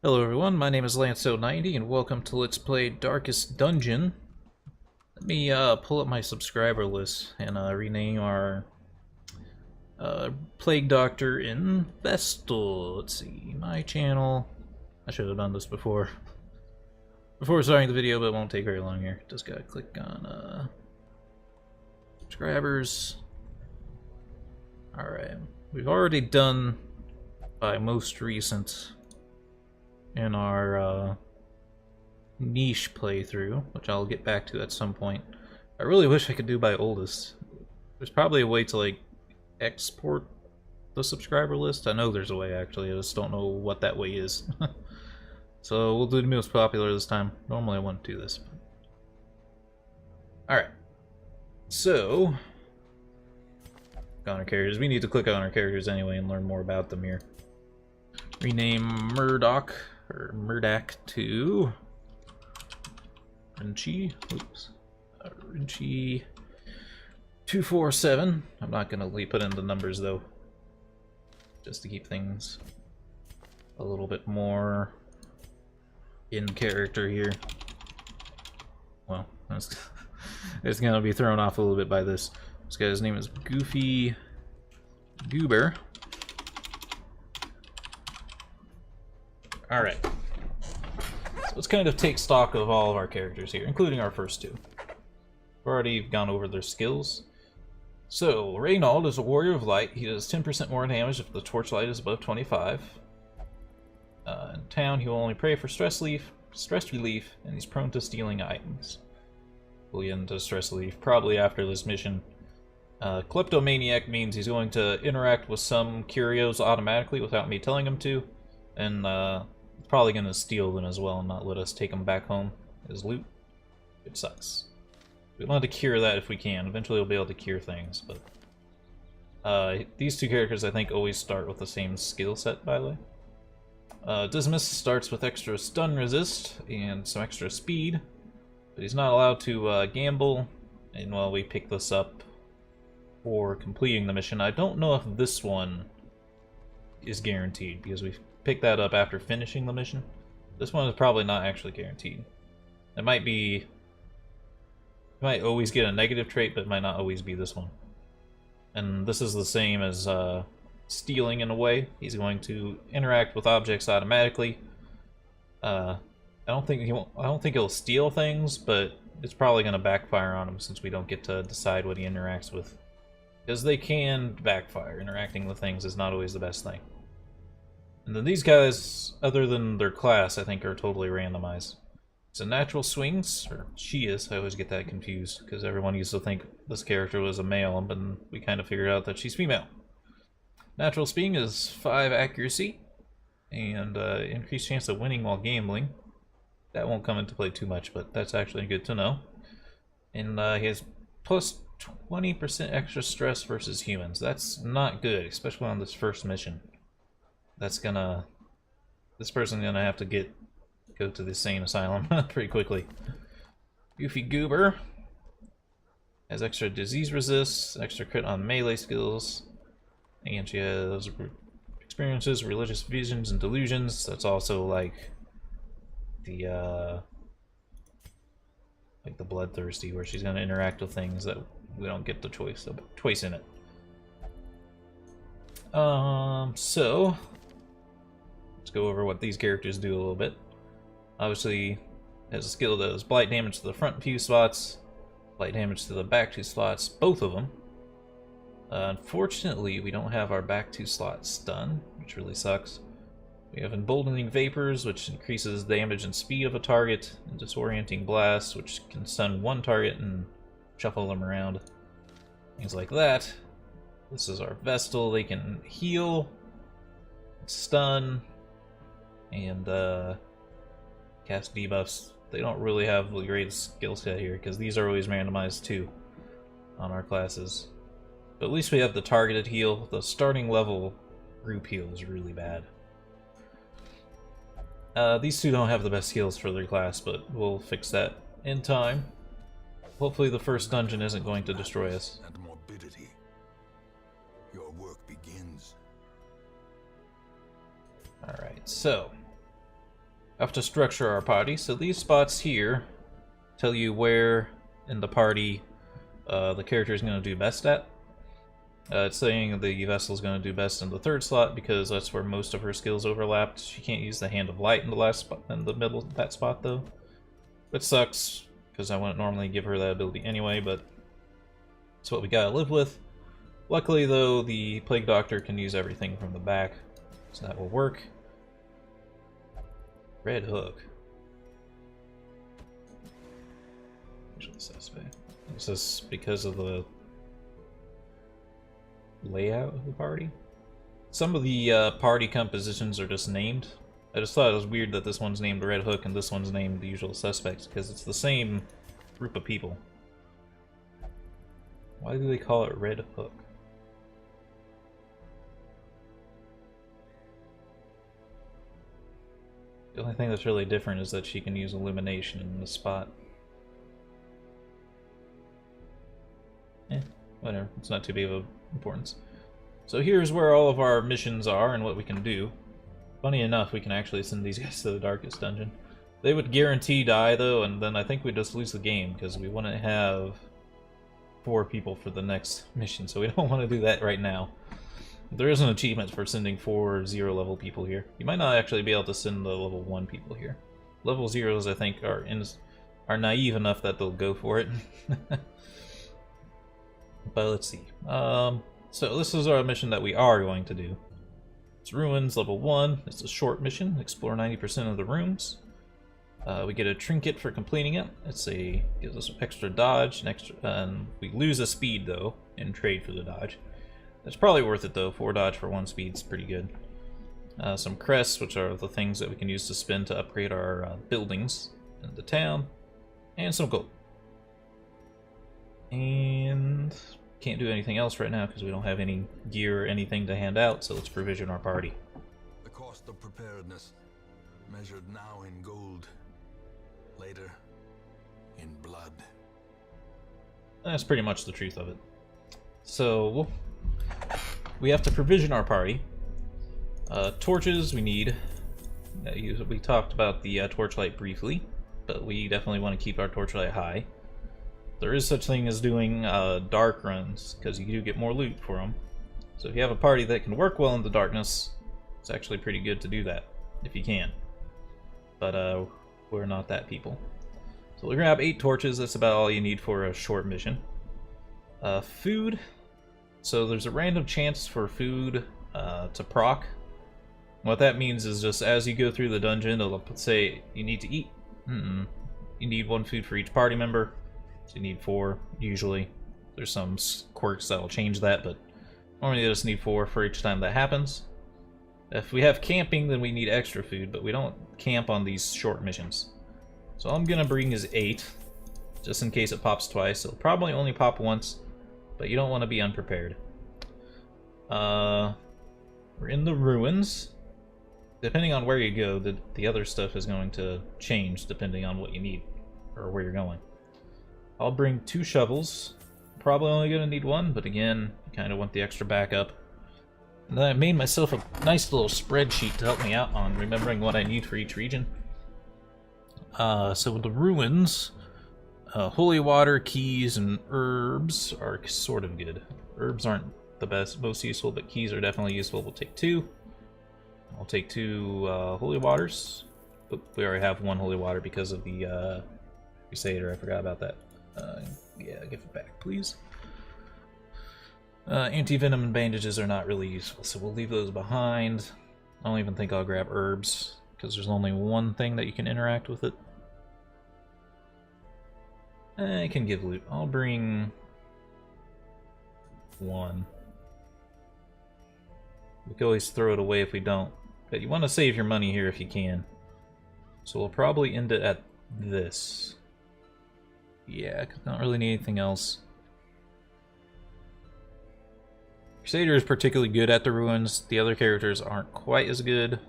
Hello everyone, my name is Lanso90 and welcome to Let's Play Darkest Dungeon. Let me pull up my subscriber list and rename our Plague Doctor in Vestal. Let's see, my channel. I should have done this before starting the video, but it won't take very long here. Just gotta click on subscribers. Alright, we've already done by most recent in our niche playthrough, which I'll get back to at some point. I really wish I could do by oldest. There's probably a way to like export the subscriber list. I know there's a way actually, I just don't know what that way is. So we'll do the most popular this time. Normally I wouldn't do this. Alright. So on our characters. We need to click on our characters anyway and learn more about them here. Rename Murdoch or Murdoch to Rinchi. Oops. Rinchi 247. I'm not gonna put in the numbers though, just to keep things a little bit more in character here. Well, it's gonna be thrown off a little bit by this. This guy's name is Goofy Goober. Alright. So let's kind of take stock of all of our characters here, including our first two. We've already gone over their skills. So, Reynald is a warrior of light. He does 10% more damage if the torchlight is above 25. In town, he will only pray for stress relief, and he's prone to stealing items. We'll get into stress relief probably after this mission. Kleptomaniac means he's going to interact with some curios automatically without me telling him to, and probably going to steal them as well and not let us take them back home as loot. It sucks. We'll have to cure that if we can. Eventually we'll be able to cure things, but these two characters I think always start with the same skill set, by the way. Dismiss starts with extra stun resist and some extra speed, but he's not allowed to gamble, and while we pick this up for completing the mission. I don't know if this one is guaranteed, because we picked that up after finishing the mission. This one is probably not actually guaranteed. It might be... You might always get a negative trait, but it might not always be this one. And this is the same as stealing in a way. He's going to interact with objects automatically. I don't think he'll steal things, but it's probably going to backfire on him since we don't get to decide what he interacts with. Because they can backfire. Interacting with things is not always the best thing. And then these guys, other than their class, I think are totally randomized. So natural swings, or she is, I always get that confused, because everyone used to think this character was a male, but we kind of figured out that she's female. Natural swing is 5 accuracy, and increased chance of winning while gambling. That won't come into play too much, but that's actually good to know. And he has plus 20% extra stress versus humans. That's not good, especially on this first mission. This person's gonna have to go to the insane asylum pretty quickly. Goofy Goober has extra disease resist, extra crit on melee skills, and she has experiences religious visions and delusions. That's also like the bloodthirsty, where she's gonna interact with things that we don't get the choice in it. So let's go over what these characters do a little bit. Obviously, has a skill that does blight damage to the front few slots, blight damage to the back 2 slots, both of them. Unfortunately, we don't have our back 2 slots stun, which really sucks. We have emboldening vapors, which increases damage and speed of a target, and disorienting blast, which can stun one target and shuffle them around. Things like that. This is our Vestal. They can heal, stun, and cast debuffs. They don't really have the greatest skill set here, because these are always randomized too on our classes. But at least we have the targeted heal. The starting level group heal is really bad. These two don't have the best skills for their class, but we'll fix that in time. Hopefully the first dungeon isn't going to destroy us. And morbidity. Your work begins. Alright, so have to structure our party. So these spots here tell you where in the party the character is going to do best at. It's saying the vessel is going to do best in the third slot because that's where most of her skills overlapped. She can't use the Hand of Light in the last spot, in the middle of that spot though, which sucks because I wouldn't normally give her that ability anyway. But it's what we gotta live with. Luckily though, the Plague Doctor can use everything from the back, so that will work. Red Hook. Usually suspect. Is this because of the layout of the party? Some of the party compositions are just named. I just thought it was weird that this one's named Red Hook and this one's named The Usual Suspects, because it's the same group of people. Why do they call it Red Hook? The only thing that's really different is that she can use illumination in the spot. Whatever, it's not too big of importance. So here's where all of our missions are and what we can do. Funny enough, we can actually send these guys to the darkest dungeon. They would guarantee die though, and then I think we'd just lose the game because we wouldn't have 4 people for the next mission, so we don't want to do that right now. There is an achievement for sending 4 0 level people here. You might not actually be able to send the level 1 people here. Level 0s I think are naive enough that they'll go for it. But let's see. So this is our mission that we are going to do. It's Ruins, level 1. It's a short mission. Explore 90% of the rooms. We get a trinket for completing it. Gives us extra dodge, and we lose a speed though in trade for the dodge. It's probably worth it though. 4 dodge for 1 speed is pretty good. Some crests, which are the things that we can use to spend to upgrade our buildings in the town, and some gold. And can't do anything else right now because we don't have any gear or anything to hand out, so let's provision our party. The cost of preparedness, measured now in gold, later in blood. That's pretty much the truth of it. So we have to provision our party. Torches we need. We talked about the torchlight briefly, but we definitely want to keep our torchlight high. There is such thing as doing dark runs, because you do get more loot for them. So if you have a party that can work well in the darkness, it's actually pretty good to do that, if you can. But we're not that people. So we'll grab 8 torches, that's about all you need for a short mission. Food. So there's a random chance for food to proc. What that means is just as you go through the dungeon, it'll say you need to eat. You need 1 food for each party member. So you need 4, usually. There's some quirks that'll change that, but normally you just need 4 for each time that happens. If we have camping, then we need extra food, but we don't camp on these short missions. So all I'm gonna bring is 8, just in case it pops twice. It'll probably only pop once, but you don't want to be unprepared. We're in the ruins. Depending on where you go, the other stuff is going to change depending on what you need, or where you're going. I'll bring 2 shovels. Probably only going to need 1, but again, I kind of want the extra backup. And then I made myself a nice little spreadsheet to help me out on remembering what I need for each region. So with the ruins, holy water, keys, and herbs are sort of good. Herbs aren't the most useful, but keys are definitely useful. We'll take 2. I'll take 2 holy waters. Oop, we already have 1 holy water because of the Crusader. I forgot about that. Yeah, give it back, please. Anti-venom and bandages are not really useful, so we'll leave those behind. I don't even think I'll grab herbs, because there's only 1 thing that you can interact with it. I can give loot. I'll bring 1. We can always throw it away if we don't, but you want to save your money here if you can. So we'll probably end it at this. Yeah, don't really need anything else. Crusader is particularly good at the ruins. The other characters aren't quite as good.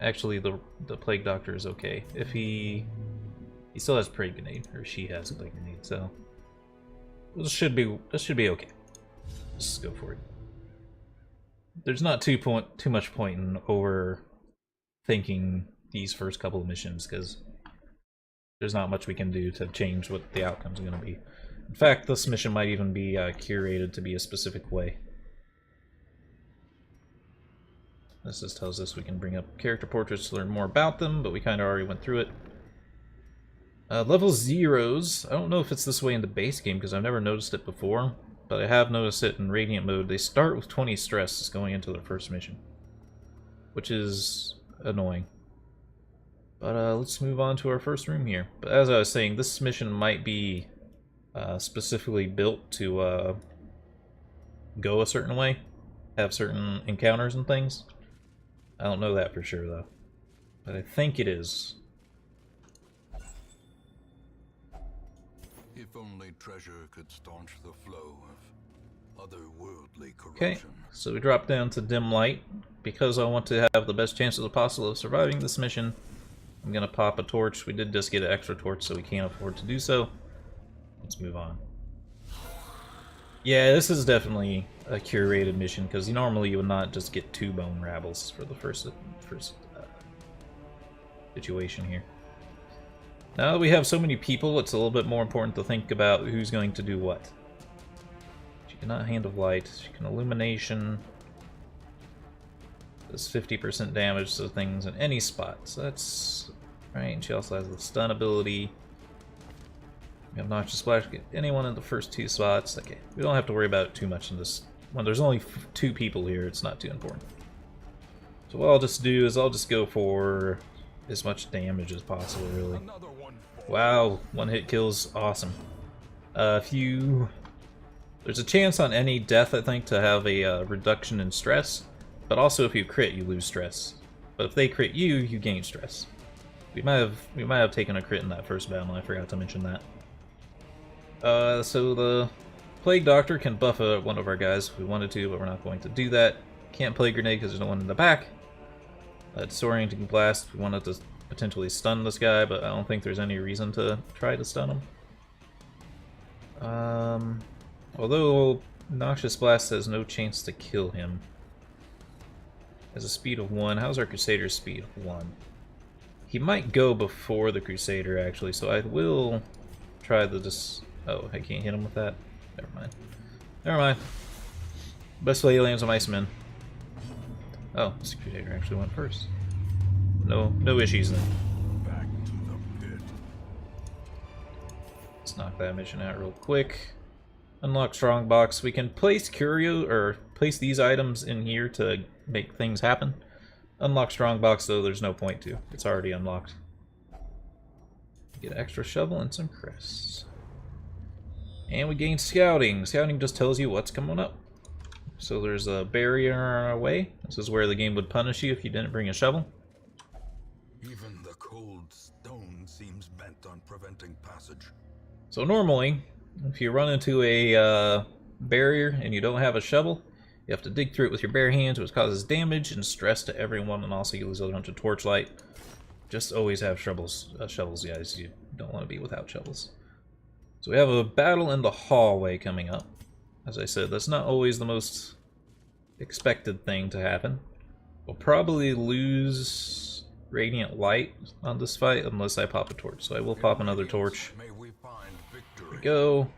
Actually, the Plague Doctor is okay. If he still has Plague Grenade, or she has a Plague Grenade, so this should be okay. Let's go for it. There's not too much point in overthinking these first couple of missions, because there's not much we can do to change what the outcome's going to be. In fact, this mission might even be curated to be a specific way. This just tells us we can bring up character portraits to learn more about them, but we kind of already went through it. Level zeros, I don't know if it's this way in the base game because I've never noticed it before, but I have noticed it in Radiant mode. They start with 20 stress going into their first mission, which is annoying. But let's move on to our first room here. But as I was saying, this mission might be specifically built to go a certain way, have certain encounters and things. I don't know that for sure though, but I think it is. If only treasure could staunch the flow of otherworldly corruption. Okay, so we drop down to dim light. Because I want to have the best chances possible of surviving this mission, I'm gonna pop a torch. We did just get an extra torch, so we can't afford to do so. Let's move on. Yeah, this is definitely a curated mission, because normally you would not just get 2 bone rabbles for the first situation here. Now that we have so many people, it's a little bit more important to think about who's going to do what. She cannot handle light. She can illumination. Does 50% damage to things in any spot. So that's right. And she also has the stun ability. Obnoxious splash. Get anyone in the first 2 spots. Okay, we don't have to worry about it too much in this. When there's only 2 people here, it's not too important. So what I'll just do is I'll just go for as much damage as possible, really. Wow, 1-hit kills, awesome. There's a chance on any death, I think, to have a reduction in stress, but also if you crit, you lose stress. But if they crit you, you gain stress. We might have taken a crit in that first battle. I forgot to mention that. So the Plague Doctor can buff one of our guys if we wanted to, but we're not going to do that. Can't Plague Grenade because there's no one in the back. Disorienting Blast, we wanted to potentially stun this guy, but I don't think there's any reason to try to stun him. Although Noxious Blast has no chance to kill him. Has a speed of 1. How's our Crusader's speed? 1. He might go before the Crusader, actually, so I will try the Oh, I can't hit him with that? Never mind. Never mind. Best way he lands on Iceman. Oh, this Crusader actually went first. No issues then. Back to the pit. Let's knock that mission out real quick. Unlock Strongbox. We can place place these items in here to make things happen. Unlock Strongbox, though, there's no point to. It's already unlocked. Get an extra shovel and some crests. And we gain Scouting. Scouting just tells you what's coming up. So there's a barrier on our way. This is where the game would punish you if you didn't bring a shovel. Even the cold stone seems bent on preventing passage. So normally, if you run into a barrier and you don't have a shovel, you have to dig through it with your bare hands, which causes damage and stress to everyone, and also you lose a bunch of torchlight. Just always have shovels, guys. You don't want to be without shovels. So we have a battle in the hallway coming up. As I said, that's not always the most expected thing to happen. We'll probably lose radiant light on this fight unless I pop a torch. So I will pop another torch. There we go.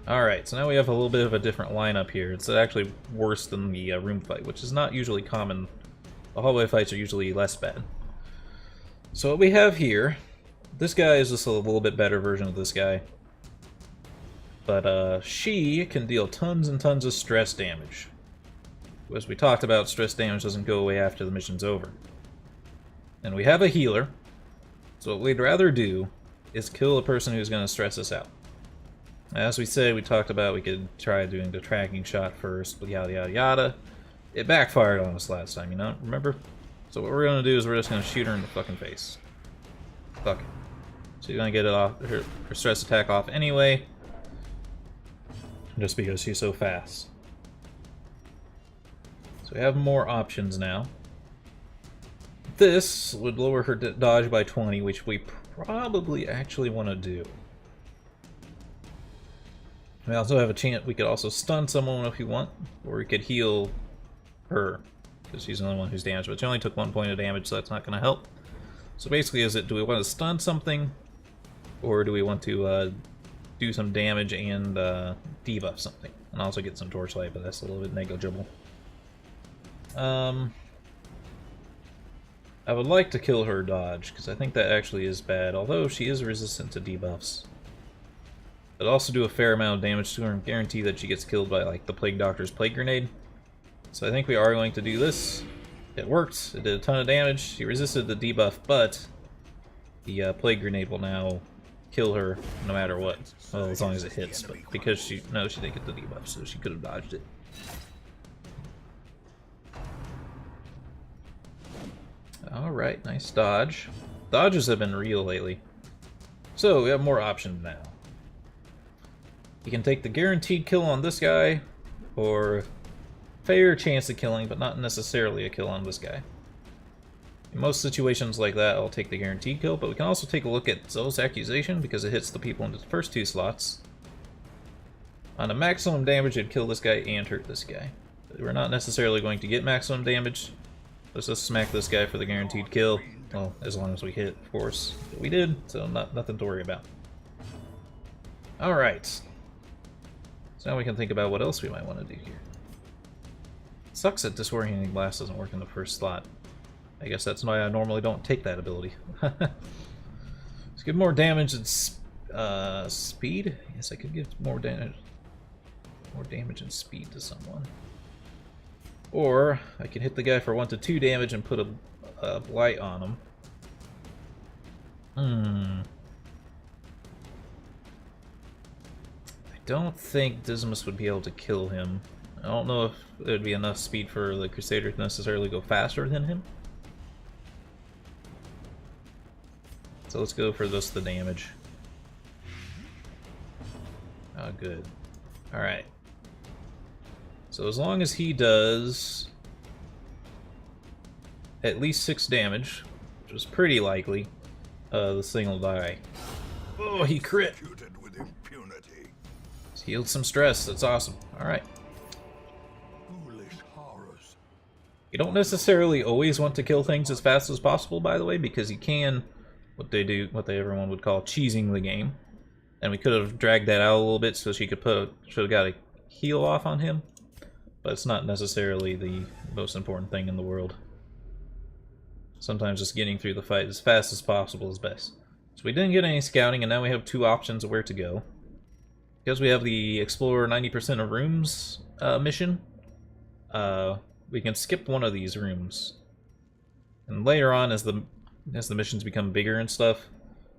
Alright, so now we have a little bit of a different lineup here. It's actually worse than the room fight, which is not usually common. The hallway fights are usually less bad. So what we have here, this guy is just a little bit better version of this guy. But she can deal tons and tons of stress damage. As we talked about, stress damage doesn't go away after the mission's over. And we have a healer, so what we'd rather do is kill a person who's going to stress us out. As we said, we talked about we could try doing the tracking shot first, but yada yada yada. It backfired on us last time, you know? Remember? So what we're going to do is we're just going to shoot her in the fucking face. Fuck it. So you're going to get it off, her stress attack off anyway. Just because she's so fast. So we have more options now. This would lower her dodge by 20, which we probably actually want to do. We also have a chance, we could also stun someone if we want, or we could heal her, because she's the only one who's damaged, but she only took 1 point of damage, so that's not going to help. So basically, do we want to stun something, or do we want to do some damage and debuff something? And also get some torchlight, but that's a little bit negligible. I would like to kill her dodge, because I think that actually is bad, although she is resistant to debuffs. But also do a fair amount of damage to her and guarantee that she gets killed by, like, the Plague Doctor's Plague Grenade. So I think we are going to do this. It worked. It did a ton of damage. She resisted the debuff, but the Plague Grenade will now kill her no matter what. Well, as long as it hits, but because she... No, she didn't get the debuff, so she could have dodged it. Alright, nice dodge. Dodges have been real lately. So, we have more options now. You can take the guaranteed kill on this guy, or fair chance of killing, but not necessarily a kill on this guy. In most situations like that, I'll take the guaranteed kill, but we can also take a look at Zoe's accusation, because it hits the people in the first 2 slots. On a maximum damage, it'd kill this guy and hurt this guy. But we're not necessarily going to get maximum damage. Let's just smack this guy for the guaranteed kill. Well, as long as we hit, of course. But we did, so nothing to worry about. Alright. So now we can think about what else we might want to do here. Sucks that disorienting blast doesn't work in the first slot. I guess that's why I normally don't take that ability. Let's give more damage and speed. Yes, I could give more damage and speed to someone. Or I can hit the guy for 1 to 2 damage and put a blight on him. I don't think Dismas would be able to kill him. I don't know if there'd be enough speed for the Crusader to necessarily go faster than him. So let's go for just the damage. Oh, good. Alright. So as long as he does at least 6 damage, which was pretty likely, this thing will die. Oh, he crit! He's healed some stress, that's awesome. Alright. You don't necessarily always want to kill things as fast as possible, by the way, because you can, what everyone would call cheesing the game. And we could have dragged that out a little bit so should have got a heal off on him. But it's not necessarily the most important thing in the world. Sometimes just getting through the fight as fast as possible is best. So we didn't get any scouting, and now we have 2 options of where to go. Because we have the explore 90% of rooms mission, we can skip one of these rooms. And later on, as the missions become bigger and stuff,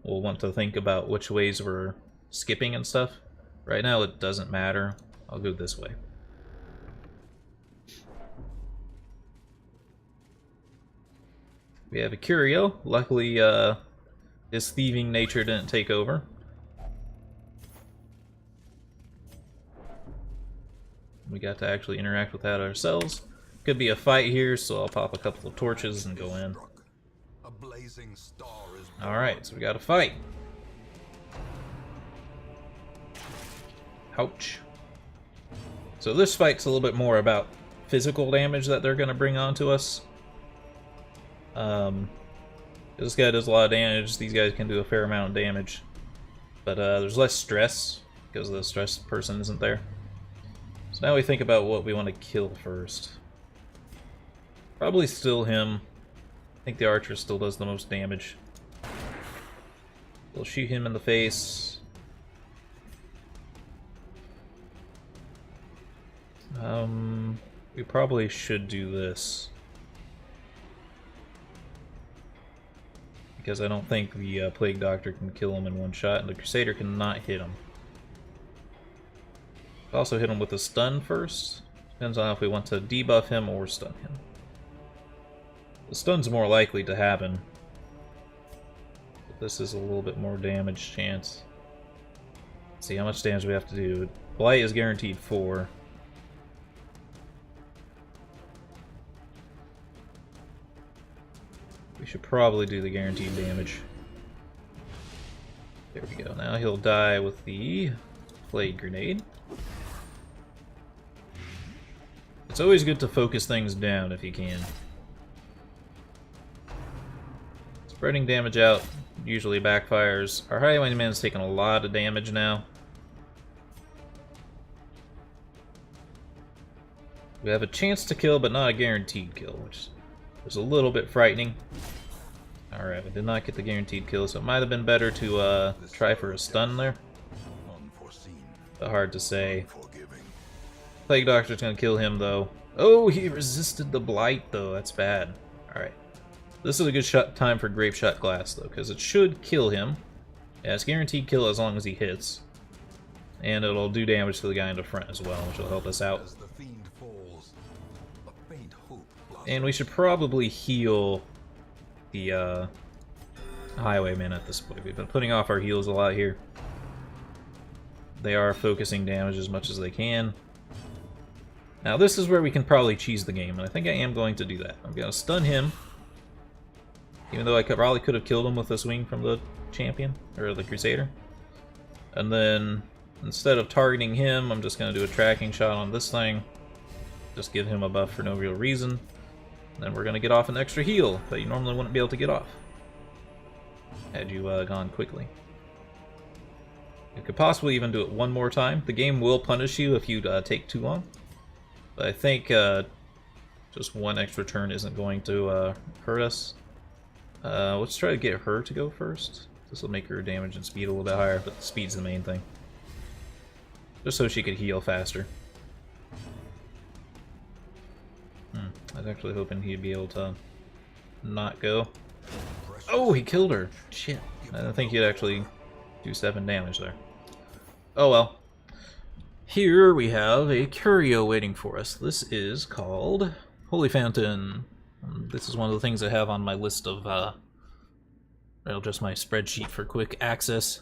we'll want to think about which ways we're skipping and stuff. Right now it doesn't matter. I'll go this way. We have a curio. Luckily, his thieving nature didn't take over. We got to actually interact with that ourselves. Could be a fight here, so I'll pop a couple of torches and go in. Alright, so we got a fight. Ouch. So this fight's a little bit more about physical damage that they're going to bring onto us. This guy does a lot of damage, these guys can do a fair amount of damage. But there's less stress, because the stressed person isn't there. So now we think about what we want to kill first. Probably still him. I think the archer still does the most damage. We'll shoot him in the face. We probably should do this. Because I don't think the Plague Doctor can kill him in one shot, and the Crusader cannot hit him. Also hit him with a stun first. Depends on if we want to debuff him or stun him. The stun's more likely to happen. But this is a little bit more damage chance. Let's see how much damage we have to do. Blight is guaranteed 4. We should probably do the guaranteed damage. There we go. Now he'll die with the Plague Grenade. It's always good to focus things down if you can. Spreading damage out usually backfires. Our highwayman's taking a lot of damage now. We have a chance to kill, but not a guaranteed kill, which is a little bit frightening. Alright, we did not get the guaranteed kill, so it might have been better to try for a stun there. But hard to say. Plague Doctor's gonna kill him, though. Oh, he resisted the blight, though. That's bad. Alright. This is a good time for Grape Shot Glass, though, because it should kill him. Yeah, it's guaranteed kill as long as he hits. And it'll do damage to the guy in the front as well, which will help us out. And we should probably heal the highwaymen at this point. We've been putting off our heals a lot here. They are focusing damage as much as they can. Now this is where we can probably cheese the game, and I think I am going to do that. I'm going to stun him. Even though I probably could have killed him with a swing from the champion, or the crusader. And then, instead of targeting him, I'm just going to do a tracking shot on this thing. Just give him a buff for no real reason. And then we're going to get off an extra heal that you normally wouldn't be able to get off. Had you gone quickly. You could possibly even do it one more time. The game will punish you if you take too long. But I think just one extra turn isn't going to hurt us. Let's try to get her to go first. This will make her damage and speed a little bit higher, but the speed's the main thing. Just so she could heal faster. I was actually hoping he'd be able to not go. Oh, he killed her! Shit. I don't think he'd actually do 7 damage there. Oh well. Here we have a curio waiting for us. This is called Holy Fountain. This is one of the things I have on my list of, well, just my spreadsheet for quick access.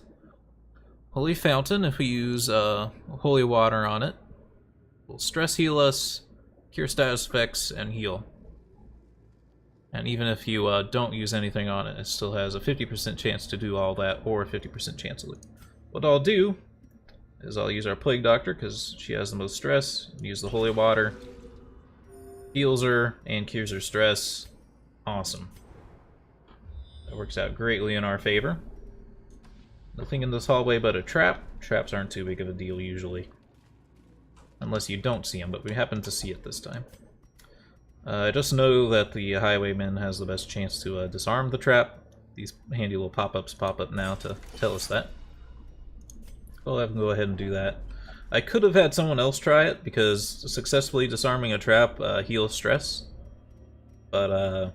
Holy Fountain, if we use holy water on it, will stress heal us, cure status effects, and heal. And even if you don't use anything on it, it still has a 50% chance to do all that, or a 50% chance of it. What I'll do is I'll use our Plague Doctor, because she has the most stress, use the holy water, heals her, and cures her stress. Awesome. That works out greatly in our favor. Nothing in this hallway but a trap. Traps aren't too big of a deal usually. Unless you don't see them, but we happen to see it this time. Just know that the highwayman has the best chance to disarm the trap. These handy little pop-ups pop up now to tell us that. I'll have to go ahead and do that. I could have had someone else try it, because successfully disarming a trap heals stress. But,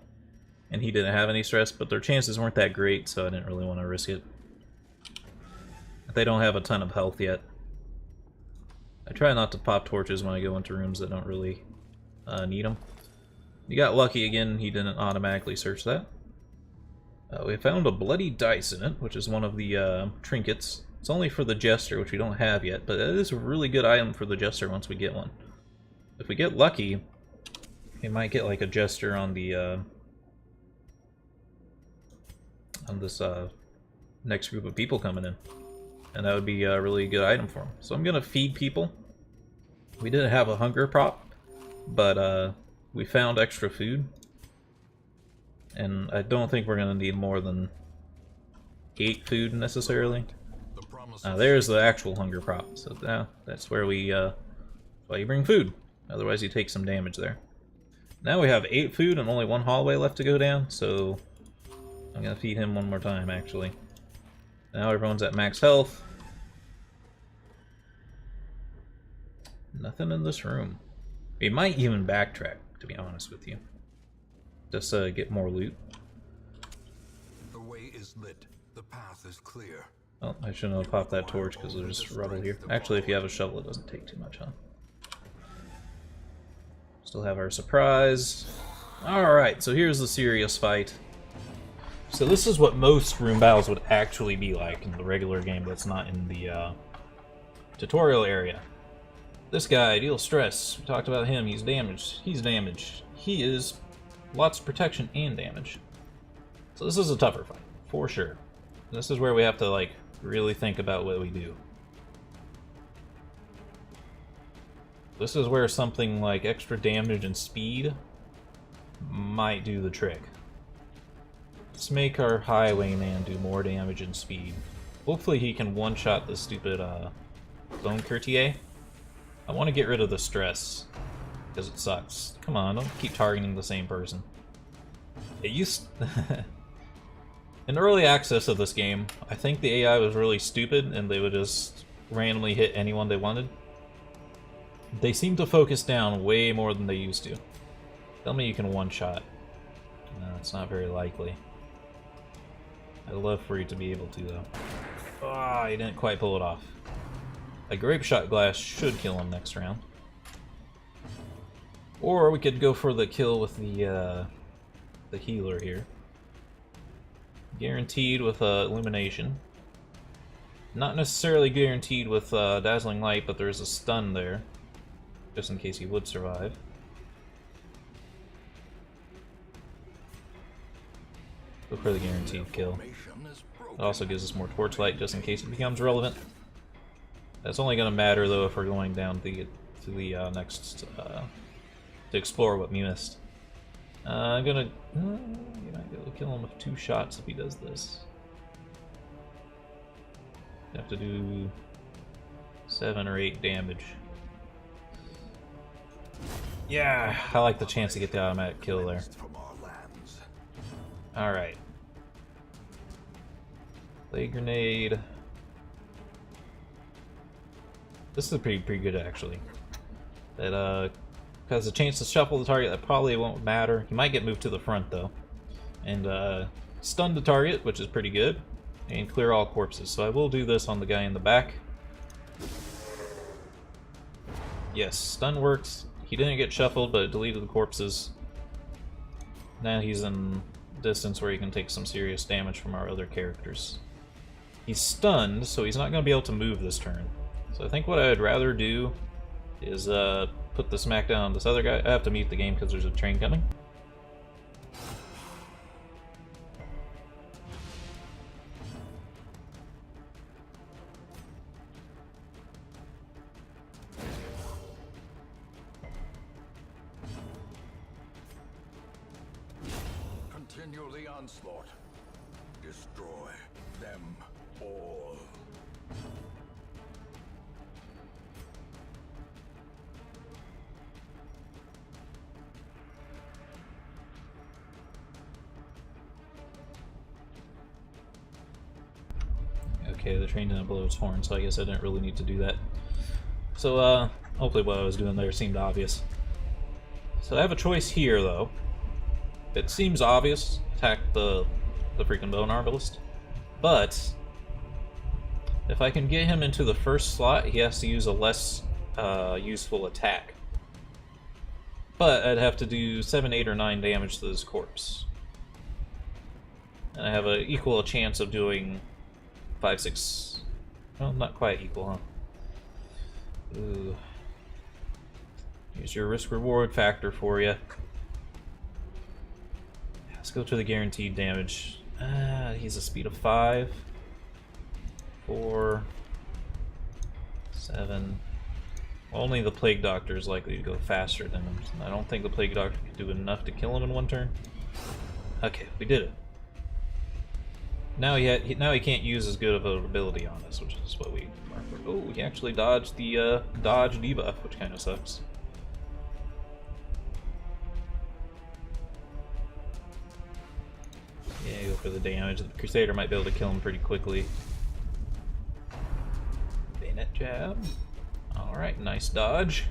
and he didn't have any stress, but their chances weren't that great, so I didn't really want to risk it. They don't have a ton of health yet. I try not to pop torches when I go into rooms that don't really need them. You got lucky again, he didn't automatically search that. We found a bloody dice in it, which is one of the trinkets. It's only for the Jester, which we don't have yet, but it is a really good item for the Jester once we get one. If we get lucky, we might get like a Jester on the on this next group of people coming in. And that would be a really good item for them. So I'm gonna feed people. We didn't have a hunger prop, but we found extra food. And I don't think we're gonna need more than 8 food necessarily. There's the actual hunger prop. So now that's where we why you bring food. Otherwise you take some damage there. Now we have 8 food and only 1 hallway left to go down, so I'm gonna feed him one more time actually. Now everyone's at max health. Nothing in this room. We might even backtrack, to be honest with you. Just get more loot. The way is lit. The path is clear. Oh, I shouldn't have popped that torch because there's rubble here. Actually, if you have a shovel, it doesn't take too much, huh? Still have our surprise. Alright, so here's the serious fight. So this is what most room battles would actually be like in the regular game that's not in the tutorial area. This guy deals stress. We talked about him. He's damaged. He's damaged. He is lots of protection and damage. So this is a tougher fight, for sure. This is where we have to like really think about what we do. This is where something like extra damage and speed might do the trick. Let's make our highwayman do more damage and speed. Hopefully he can one-shot the stupid bone courtier. I want to get rid of the stress, because it sucks. Come on, don't keep targeting the same person. It used... In early access of this game, I think the AI was really stupid and they would just randomly hit anyone they wanted. They seem to focus down way more than they used to. Tell me you can one-shot. No, it's not very likely. I'd love for you to be able to, though. Ah, he didn't quite pull it off. A grape shot glass should kill him next round. Or we could go for the kill with the healer here. Guaranteed with illumination. Not necessarily guaranteed with dazzling light, but there's a stun there, just in case he would survive. Go for the guaranteed kill. It also gives us more torchlight just in case it becomes relevant. That's only going to matter though if we're going down to the next to explore what we missed. I'm gonna you might be able to kill him with 2 shots if he does this. You have to do 7 or 8 damage. Yeah, I like the chance to get the automatic kill there. Alright. Play grenade. This is pretty good actually. That has a chance to shuffle the target. That probably won't matter. He might get moved to the front though. And stun the target, which is pretty good. And clear all corpses. So I will do this on the guy in the back. Yes, stun works. He didn't get shuffled, but it deleted the corpses. Now he's in distance where he can take some serious damage from our other characters. He's stunned, so he's not going to be able to move this turn. So I think what I'd rather do is put the smackdown on this other guy. I have to mute the game because there's a train coming. Continue the onslaught. Destroy them all. Okay, the train didn't blow its horn, so I guess I didn't really need to do that. So, hopefully what I was doing there seemed obvious. So I have a choice here, though. It seems obvious, attack the freaking bone arbalist. But, if I can get him into the first slot, he has to use a less useful attack. But I'd have to do 7, 8, or 9 damage to this corpse. And I have an equal chance of doing 5, 6... Well, not quite equal, huh? Ooh. Here's your risk-reward factor for you. Let's go to the guaranteed damage. He's a speed of 5. 4. 7. Only the Plague Doctor is likely to go faster than him. I don't think the Plague Doctor could do enough to kill him in one turn. Okay, we did it. Now he can't use as good of an ability on us, which is what we marked for. Oh, he actually dodged the dodge debuff, which kind of sucks. Yeah, go for the damage. The Crusader might be able to kill him pretty quickly. Bayonet jab. Alright, nice dodge.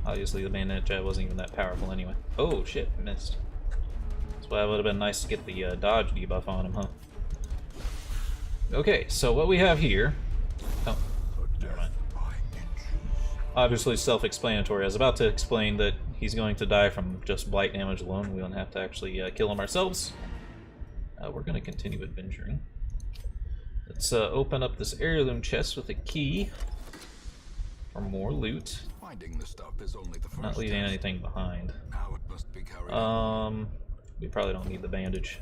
Obviously the bayonet jab wasn't even that powerful anyway. Oh shit, missed. That's why it would have been nice to get the dodge debuff on him, huh? Okay, so what we have here... Oh, never mind. Obviously self-explanatory. I was about to explain that he's going to die from just blight damage alone. We don't have to actually kill him ourselves. We're going to continue adventuring. Let's open up this heirloom chest with a key for more loot. Finding the stuff is only the first Not leaving step. anything behind. Now it must be carried on. We probably don't need the bandage.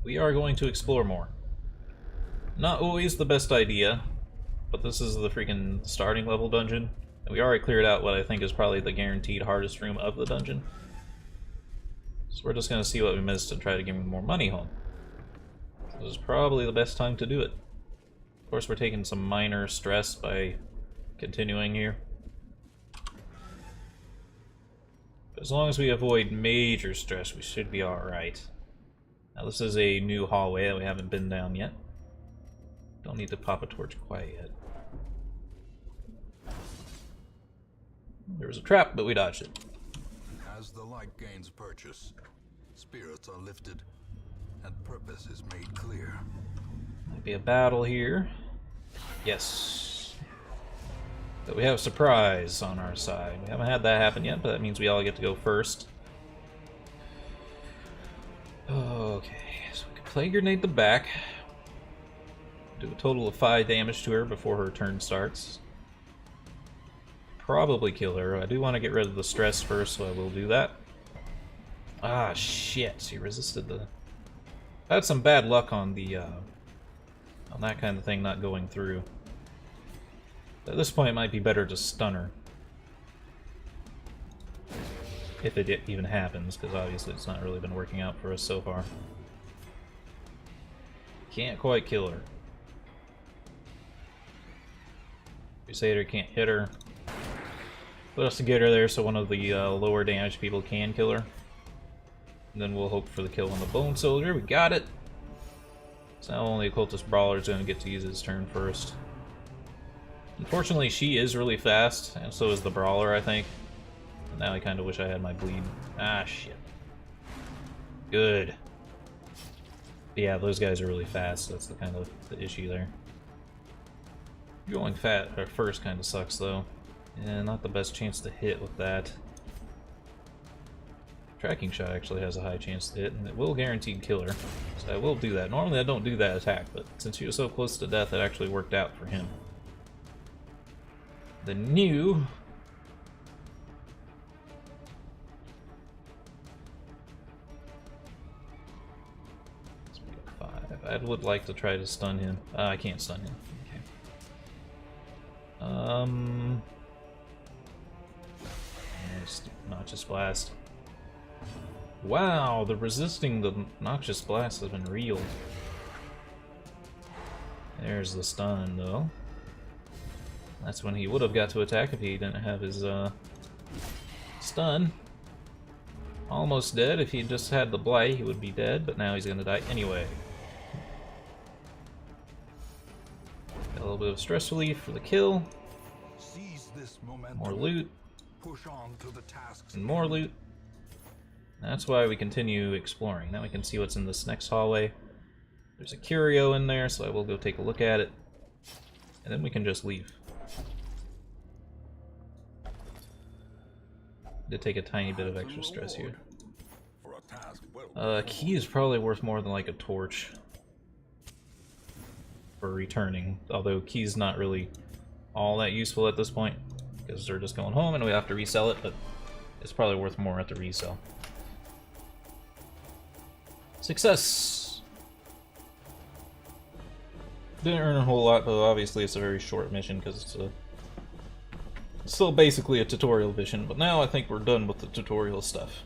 We are going to explore more. Not always the best idea, but this is the freaking starting level dungeon. And we already cleared out what I think is probably the guaranteed hardest room of the dungeon. So we're just gonna see what we missed and try to give me more money home. So this is probably the best time to do it. Of course, we're taking some minor stress by continuing here. But as long as we avoid major stress, we should be alright. Now this is a new hallway that we haven't been down yet. Don't need to pop a torch quite yet. There was a trap, but we dodged it. As the light gains purchase, spirits are lifted, and purpose is made clear. Might be a battle here. Yes. But we have surprise on our side. We haven't had that happen yet, but that means we all get to go first. Okay, so we can play grenade the back. Do a total of 5 damage to her before her turn starts. Probably kill her. I do want to get rid of the stress first, so I will do that. Ah, shit. She resisted the... I had some bad luck on the, on that kind of thing not going through. At this point, it might be better to stun her. If it even happens, because obviously it's not really been working out for us so far. Can't quite kill her. Crusader can't hit her. Put us to get her there so one of the lower damage people can kill her. And then we'll hope for the kill on the Bone Soldier. We got it! So now only Occultist Brawler is going to get to use his turn first. Unfortunately, she is really fast, and so is the Brawler, I think. And now I kind of wish I had my bleed. Ah, shit. Good. But yeah, those guys are really fast. That's the kind of the issue there. Going fat at first kind of sucks, though. Yeah, not the best chance to hit with that. Tracking shot actually has a high chance to hit, and it will guaranteed kill her. So I will do that. Normally I don't do that attack, but since she was so close to death, it actually worked out for him. The new... I would like to try to stun him. I can't stun him. Okay. Noxious Blast. Wow, the resisting the Noxious Blast has been real. There's the stun, though. That's when he would have got to attack if he didn't have his stun. Almost dead. If he just had the Blight, he would be dead, but now he's gonna die anyway. Got a little bit of stress relief for the kill. Seize this momentum. More loot. Push on to the tasks. And more loot. That's why we continue exploring. Now we can see what's in this next hallway. There's a curio in there, so I will go take a look at it. And then we can just leave. Did take a tiny bit of extra stress here. Key is probably worth more than like a torch for returning. Although key's not really all that useful at this point, because they're just going home and we have to resell it, but it's probably worth more at the resell. Success! Didn't earn a whole lot, but obviously it's a very short mission because it's still basically a tutorial mission, but now I think we're done with the tutorial stuff.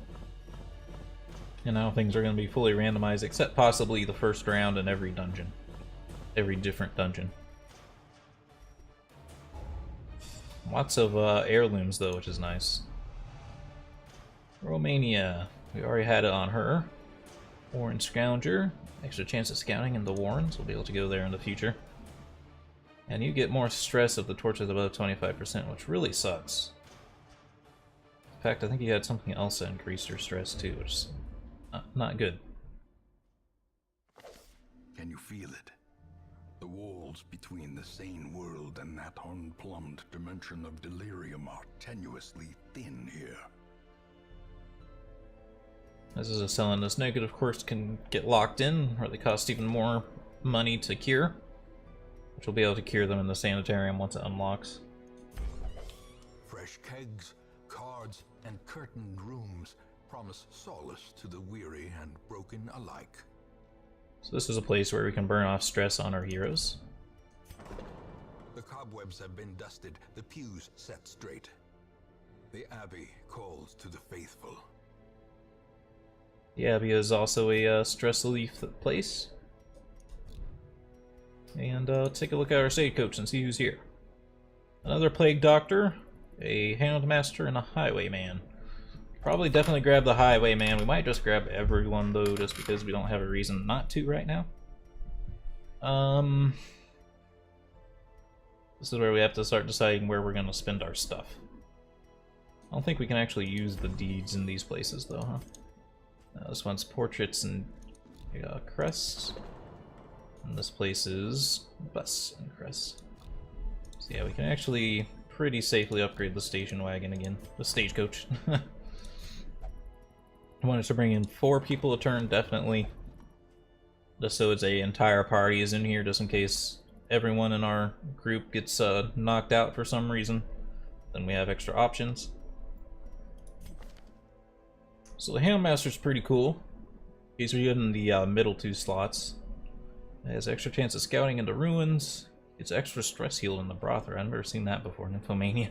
And now things are going to be fully randomized, except possibly the first round in every dungeon. Every different dungeon. Lots of heirlooms, though, which is nice. Romania. We already had it on her. Warren Scrounger. Extra chance of scouting in the Warrens. We'll be able to go there in the future. And you get more stress if the torch is above 25%, which really sucks. In fact, I think you had something else that increased your stress too, which is not good. Can you feel it? The walls between the sane world and that unplumbed dimension of delirium are tenuously thin here. This is a selling. This naked, of course, can get locked in, or they cost even more money to cure. Which we'll be able to cure them in the sanitarium once it unlocks. Fresh kegs, cards, and curtained rooms promise solace to the weary and broken alike. So this is a place where we can burn off stress on our heroes. The cobwebs have been dusted, the pews set straight. The Abbey calls to the faithful. The Abbey is also a stress relief place. And take a look at our stagecoach and see who's here. Another plague doctor, a houndmaster, and a highwayman. Probably definitely grab the highwayman. We might just grab everyone though, just because we don't have a reason not to right now. This is where we have to start deciding where we're going to spend our stuff. I don't think we can actually use the deeds in these places though, huh? This one's portraits and crests. And this place is busts and crests. So yeah, we can actually pretty safely upgrade the station wagon again. The stagecoach. I wanted to bring in 4 people a turn, definitely. Just so it's a entire party is in here, just in case everyone in our group gets knocked out for some reason. Then we have extra options. So the Houndmaster's pretty cool. He's in the middle 2 slots. It has extra chance of scouting into ruins. It's extra stress heal in the Brother. I've never seen that before. Nymphomania.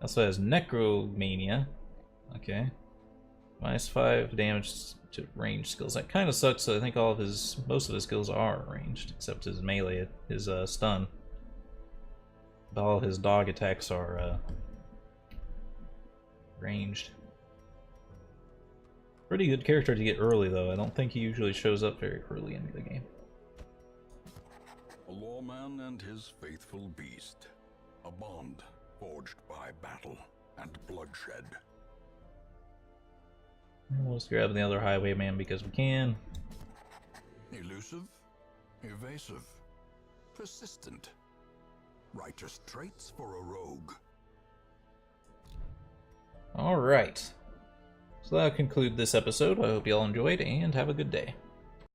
Also has Necromania. Okay. -5 damage to range skills. That kind of sucks. So I think most of his skills are ranged, except his melee, his stun. But all his dog attacks are ranged. Pretty good character to get early, though. I don't think he usually shows up very early into the game. A lawman and his faithful beast. A bond forged by battle and bloodshed. Let's grab the other highwayman because we can. Elusive, evasive, persistent. Righteous traits for a rogue. Alright. So that'll conclude this episode. I hope you all enjoyed, and have a good day.